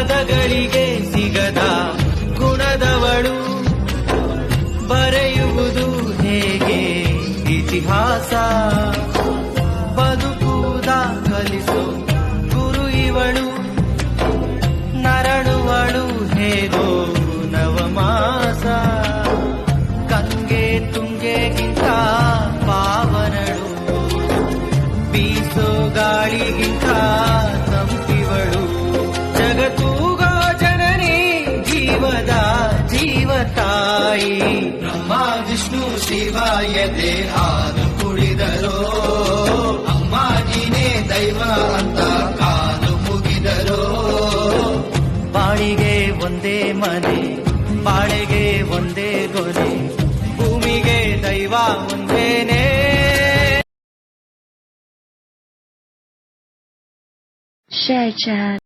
ಪದಗಳಿಗೆ ಸಿಗದ ಗುಣದವಳು, ಬರೆಯುವುದು ಹೇಗೆ ಇತಿಹಾಸ, ಬದುಕುವುದ ಕಲಿಸೋ ಗುರು ಇವಳು, ನರಳುವಳು ಹೇಗೋ ನವಮಾಸ, ಗಂಗೆ ತುಂಗೆಗಿಂತ ಪಾವನಳು, ಬೀಸೋ ಗಾಳಿಗಿಂತ ತಂಪಿವಳು, ಜಗತ್ತೂಗೋ ಜನನಿ ಜೀವದ ಜೀವತಾಯಿ, ಬ್ರಹ್ಮ ವಿಷ್ಣು ಶಿವ ಎದೆ ಹಾಲು ಕುಡಿದರೋ, ಅಮ್ಮ ನೀನೇ ದೈವ ಅಂತ ಕಾಲು ಮುಗಿದರೋ, ಬಾಳಿಗೆ ಒಂದೇ ಮನೆ ಬಾಳೆಗೆ ಒಂದೇ ಗೊನೆ, ಭೂಮಿಗೆ ದೈವ ಒಂದೇನೆ. Share chat